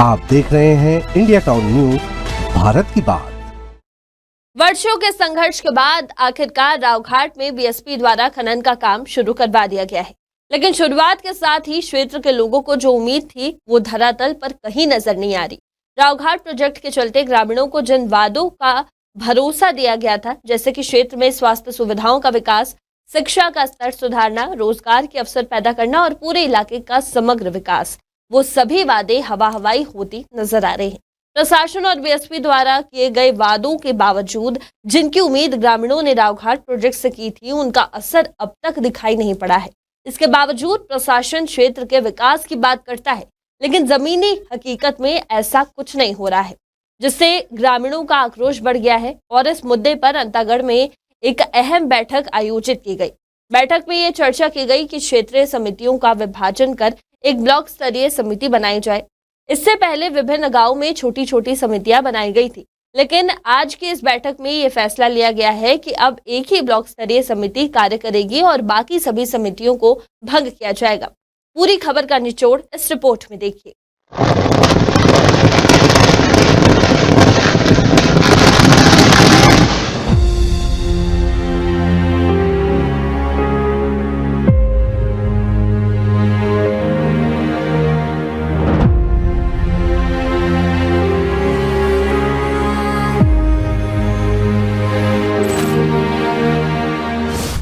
आप देख रहे हैं इंडिया टाउन न्यूज, भारत की बात। वर्षों के संघर्ष के बाद आखिरकार रावघाट में बीएसपी द्वारा खनन का काम शुरू करवा दिया गया है। लेकिन शुरुआत के साथ ही क्षेत्र के लोगों को जो उम्मीद थी वो धरातल पर कहीं नजर नहीं आ रही। रावघाट प्रोजेक्ट के चलते ग्रामीणों को जिन वादों का भरोसा दिया गया था, जैसे कि क्षेत्र में स्वास्थ्य सुविधाओं का विकास, शिक्षा का स्तर सुधारना, रोजगार के अवसर पैदा करना और पूरे इलाके का समग्र विकास, वो सभी वादे हवा हवाई होती नजर आ रहे हैं। प्रशासन और बीएसपी द्वारा किए गए वादों के बावजूद जिनकी उम्मीद ग्रामीणों ने रावघाट प्रोजेक्ट से की थी, उनका असर अब तक दिखाई नहीं पड़ा है। इसके बावजूद प्रशासन क्षेत्र के विकास की बात करता है, लेकिन जमीनी हकीकत में ऐसा कुछ नहीं हो रहा है, जिससे ग्रामीणों का आक्रोश बढ़ गया है। और इस मुद्दे पर अंतागढ़ में एक अहम बैठक आयोजित की गई। बैठक में ये चर्चा की गई कि क्षेत्रीय समितियों का विभाजन कर एक ब्लॉक स्तरीय समिति बनाई जाए। इससे पहले विभिन्न गांवों में छोटी छोटी समितियां बनाई गई थी, लेकिन आज की इस बैठक में ये फैसला लिया गया है कि अब एक ही ब्लॉक स्तरीय समिति कार्य करेगी और बाकी सभी समितियों को भंग किया जाएगा। पूरी खबर का निचोड़ इस रिपोर्ट में देखिए।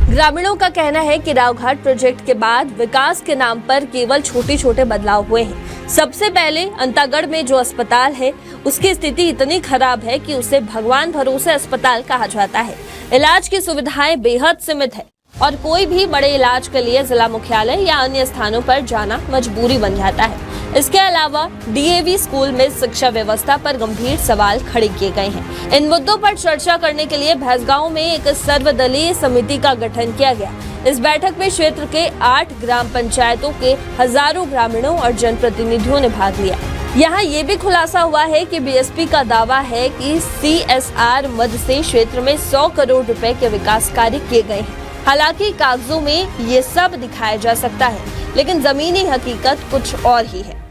ग्रामीणों का कहना है कि रावघाट प्रोजेक्ट के बाद विकास के नाम पर केवल छोटे छोटे बदलाव हुए हैं। सबसे पहले अंतागढ़ में जो अस्पताल है उसकी स्थिति इतनी खराब है कि उसे भगवान भरोसे अस्पताल कहा जाता है। इलाज की सुविधाएं बेहद सीमित है और कोई भी बड़े इलाज के लिए जिला मुख्यालय या अन्य स्थानों पर जाना मजबूरी बन जाता है। इसके अलावा डीएवी स्कूल में शिक्षा व्यवस्था पर गंभीर सवाल खड़े किए गए हैं। इन मुद्दों पर चर्चा करने के लिए भैंसगांव में एक सर्वदलीय समिति का गठन किया गया। इस बैठक में क्षेत्र के 8 ग्राम पंचायतों के हजारों ग्रामीणों और जनप्रतिनिधियों ने भाग लिया। यहाँ ये भी खुलासा हुआ है कि बीएसपी का दावा है कि CSR मद से क्षेत्र में 100 करोड़ रुपए के विकास कार्य किए गए हैं। हालांकि कागजों में ये सब दिखाया जा सकता है, लेकिन जमीनी हकीकत कुछ और ही है।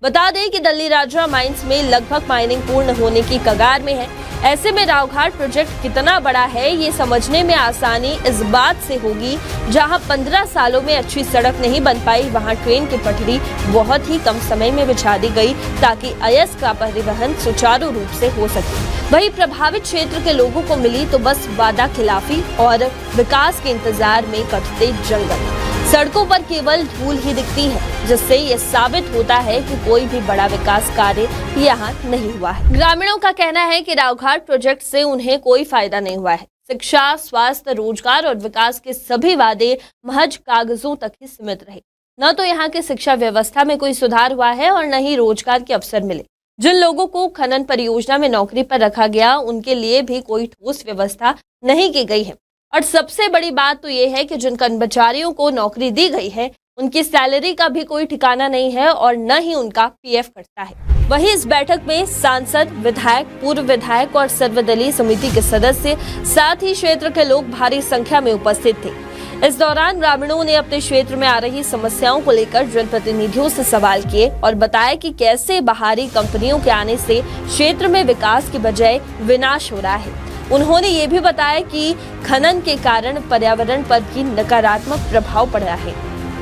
बता दें कि दल्ली राजा माइंस में लगभग माइनिंग पूर्ण होने की कगार में है। ऐसे में रावघाट प्रोजेक्ट कितना बड़ा है ये समझने में आसानी इस बात से होगी, जहां 15 सालों में अच्छी सड़क नहीं बन पाई, वहां ट्रेन की पटरी बहुत ही कम समय में बिछा दी गई ताकि अयस्क का परिवहन सुचारू रूप से हो सके। वहीं प्रभावित क्षेत्र के लोगों को मिली तो बस वादा खिलाफी और विकास के इंतजार में कटते जंगल। सड़कों पर केवल धूल ही दिखती है, जिससे ये साबित होता है कि कोई भी बड़ा विकास कार्य यहाँ नहीं हुआ है। ग्रामीणों का कहना है कि रावघाट प्रोजेक्ट से उन्हें कोई फायदा नहीं हुआ है। शिक्षा, स्वास्थ्य, रोजगार और विकास के सभी वादे महज कागजों तक ही सीमित रहे। न तो यहाँ की शिक्षा व्यवस्था में कोई सुधार हुआ है और न ही रोजगार के अवसर मिले। जिन लोगों को खनन परियोजना में नौकरी पर रखा गया, उनके लिए भी कोई ठोस व्यवस्था नहीं की गई है। और सबसे बड़ी बात तो ये है कि जिन कर्मचारियों को नौकरी दी गई है, उनकी सैलरी का भी कोई ठिकाना नहीं है और न ही उनका पीएफ कटता है। वहीं इस बैठक में सांसद, विधायक, पूर्व विधायक और सर्वदलीय समिति के सदस्य, साथ ही क्षेत्र के लोग भारी संख्या में उपस्थित थे। इस दौरान ग्रामीणों ने अपने क्षेत्र में आ रही समस्याओं को लेकर जनप्रतिनिधियों से सवाल किए और बताया कि कैसे बाहरी कंपनियों के आने से क्षेत्र में विकास की बजाय विनाश हो रहा है। उन्होंने ये भी बताया कि खनन के कारण पर्यावरण पर भी नकारात्मक प्रभाव पड़ रहा है।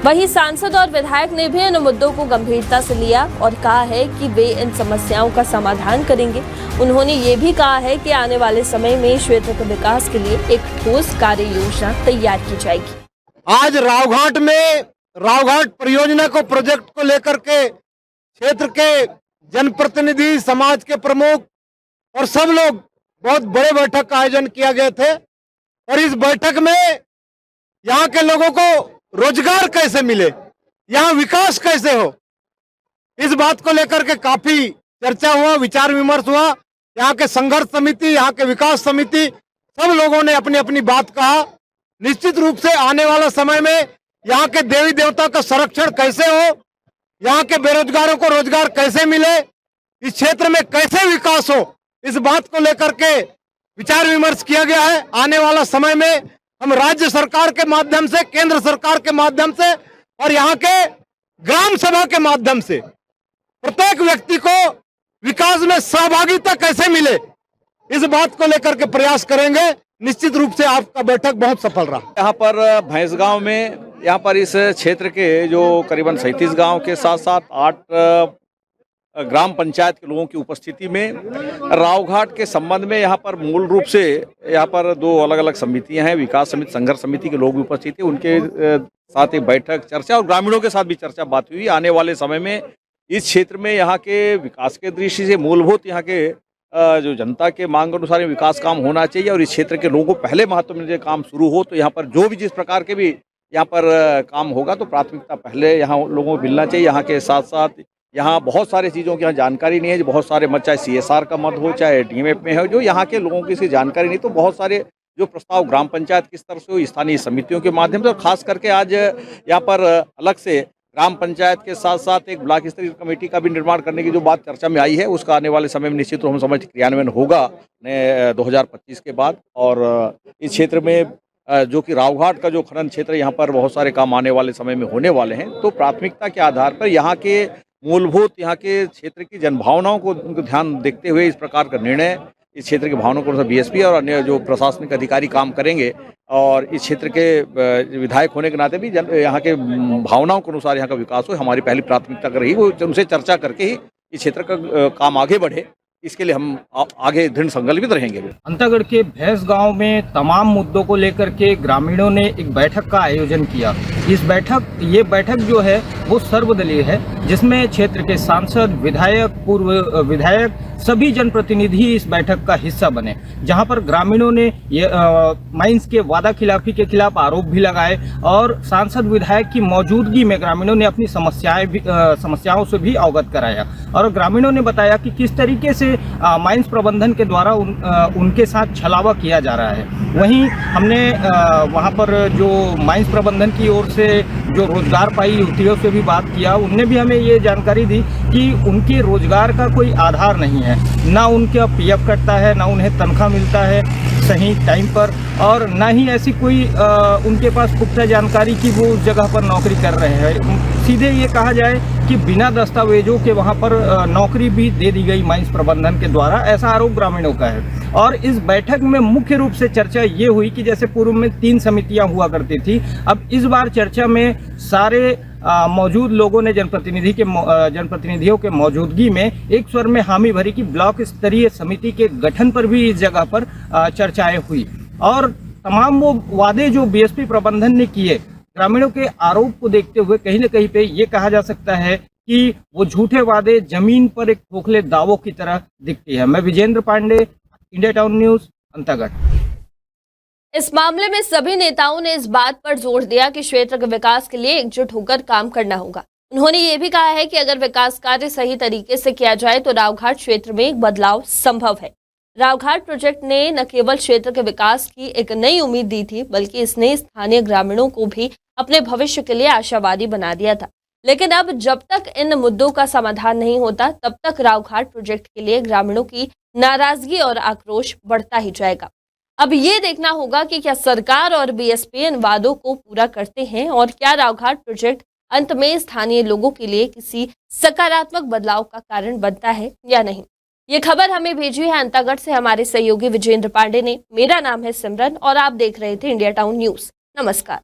वहीं सांसद और विधायक ने भी इन मुद्दों को गंभीरता से लिया और कहा है कि वे इन समस्याओं का समाधान करेंगे। उन्होंने ये भी कहा है कि आने वाले समय में क्षेत्र के विकास के लिए एक ठोस कार्य योजना तैयार की जाएगी। आज रावघाट में रावघाट परियोजना को प्रोजेक्ट को लेकर के क्षेत्र के जनप्रतिनिधि, समाज के प्रमुख और सब लोग बहुत बड़े बैठक का आयोजन किया गया थे। और इस बैठक में यहाँ के लोगों को रोजगार कैसे मिले, यहाँ विकास कैसे हो, इस बात को लेकर के काफी चर्चा हुआ, विचार विमर्श हुआ। यहाँ के संघर्ष समिति, यहाँ के विकास समिति, सब लोगों ने अपनी अपनी बात कहा। निश्चित रूप से आने वाला समय में यहाँ के देवी देवता का संरक्षण कैसे हो, यहाँ के बेरोजगारों को रोजगार कैसे मिले, इस क्षेत्र में कैसे विकास हो, इस बात को लेकर के विचार विमर्श किया गया है। आने वाला समय में हम राज्य सरकार के माध्यम से, केंद्र सरकार के माध्यम से और यहाँ के ग्राम सभा के माध्यम से प्रत्येक व्यक्ति को विकास में सहभागिता कैसे मिले, इस बात को लेकर के प्रयास करेंगे। निश्चित रूप से आपका बैठक बहुत सफल रहा। यहाँ पर भैंसगांव में, यहाँ पर इस क्षेत्र के जो करीबन 37 गांव के साथ साथ 8 ग्राम पंचायत के लोगों की उपस्थिति में रावघाट के संबंध में यहाँ पर मूल रूप से यहाँ पर 2 अलग अलग समितियां हैं। विकास समिति, संघर्ष समिति के लोग भी उपस्थित थे, उनके साथ एक बैठक, चर्चा और ग्रामीणों के साथ भी चर्चा बात हुई। आने वाले समय में इस क्षेत्र में यहाँ के विकास के दृष्टि से मूलभूत यहाँ के जो जनता के मांग अनुसार विकास काम होना चाहिए और इस क्षेत्र के लोगों को पहले महत्व में काम शुरू हो, तो यहाँ पर जो भी जिस प्रकार के भी यहाँ पर काम होगा तो प्राथमिकता पहले यहाँ लोगों को मिलना चाहिए। यहाँ के साथ साथ यहाँ बहुत सारे चीज़ों की यहाँ जानकारी नहीं है, बहुत सारे मत, चाहे CSR का मत हो, चाहे DMF में हो, जो यहाँ के लोगों की इसकी जानकारी नहीं, तो बहुत सारे जो प्रस्ताव ग्राम पंचायत की स्तर से हो, स्थानीय समितियों के माध्यम से, और खास करके आज यहाँ पर अलग से ग्राम पंचायत के साथ साथ एक ब्लॉक स्तरीय कमेटी का भी निर्माण करने की जो बात चर्चा में आई है, उसका आने वाले समय में निश्चित रूप से समझ क्रियान्वयन होगा 2025 के बाद। और इस क्षेत्र में जो कि रावघाट का जो खनन क्षेत्र, यहाँ पर बहुत सारे काम आने वाले समय में होने वाले हैं, तो प्राथमिकता के आधार पर यहाँ के मूलभूत, यहाँ के क्षेत्र की जनभावनाओं को उनको ध्यान देखते हुए इस प्रकार का निर्णय, इस क्षेत्र की भावनाओं को BSP और अन्य जो प्रशासनिक अधिकारी काम करेंगे, और इस क्षेत्र के विधायक होने के नाते भी यहाँ के भावनाओं के अनुसार यहाँ का विकास हो, हमारी पहली प्राथमिकता कर रही, वो उनसे चर्चा करके ही इस क्षेत्र का काम आगे बढ़े, इसके लिए हम आगे दृढ़ संकल्पित रहेंगे। अंतागढ़ के भैंस गांव में तमाम मुद्दों को लेकर के ग्रामीणों ने एक बैठक का आयोजन किया। ये बैठक जो है वो सर्वदलीय है, जिसमें क्षेत्र के सांसद, विधायक, पूर्व विधायक, सभी जनप्रतिनिधि इस बैठक का हिस्सा बने, जहां पर ग्रामीणों ने माइंस के वादा खिलाफी के खिलाफ आरोप भी लगाए और सांसद, विधायक की मौजूदगी में ग्रामीणों ने अपनी समस्याओं से भी अवगत कराया। और ग्रामीणों ने बताया कि किस तरीके से माइंस प्रबंधन के द्वारा उनके साथ छलावा किया जा रहा है। वहीं हमने वहां पर जो माइंस प्रबंधन की ओर से जो रोजगार पाई युवतियों से भी बात किया, उनने भी हमें ये जानकारी दी कि उनके रोजगार का कोई आधार नहीं है, ना उनका PF कटता है, ना उन्हें तनख्वाह मिलता है सही टाइम पर, और ना ही ऐसी कोई उनके पास पुख्ता जानकारी कि वो उस जगह पर नौकरी कर रहे हैं। सीधे ये कहा जाए कि बिना दस्तावेजों के वहाँ पर नौकरी भी दे दी गई माइंस प्रबंधन के द्वारा, ऐसा आरोप ग्रामीणों का है। और इस बैठक में मुख्य रूप से चर्चा ये हुई कि जैसे पूर्व में 3 समितियां हुआ करती थी, अब इस बार चर्चा में सारे मौजूद लोगों ने जनप्रतिनिधियों के मौजूदगी में एक स्वर में हामी भरी कि ब्लॉक स्तरीय समिति के गठन पर भी इस जगह पर चर्चाएं हुई। और तमाम वो वादे जो BSP प्रबंधन ने किए, ग्रामीणों के आरोप को देखते हुए कहीं न कहीं पे ये कहा जा सकता है कि वो झूठे वादे जमीन पर एक खोखले दावों की तरह दिखती है। मैं Vijendra Pandey, India Town News, Antagarh. इस मामले में सभी नेताओं ने इस बात पर जोर दिया कि क्षेत्र के विकास के लिए एकजुट होकर काम करना होगा। उन्होंने ये भी कहा है कि अगर विकास कार्य सही तरीके से किया जाए तो रावघाट क्षेत्र में एक बदलाव संभव है। रावघाट प्रोजेक्ट ने न केवल क्षेत्र के विकास की एक नई उम्मीद दी थी, बल्कि इसने स्थानीय ग्रामीणों को भी अपने भविष्य के लिए आशावादी बना दिया था। लेकिन अब जब तक इन मुद्दों का समाधान नहीं होता, तब तक रावघाट प्रोजेक्ट के लिए ग्रामीणों की नाराजगी और आक्रोश बढ़ता ही जाएगा। अब ये देखना होगा कि क्या सरकार और BSP इन वादों को पूरा करते हैं और क्या रावघाट प्रोजेक्ट अंत में स्थानीय लोगों के लिए किसी सकारात्मक बदलाव का कारण बनता है या नहीं। ये खबर हमें भेजी है अंतागढ़ से हमारे सहयोगी विजेंद्र पांडे ने। मेरा नाम है सिमरन और आप देख रहे थे इंडिया टाउन न्यूज। नमस्कार।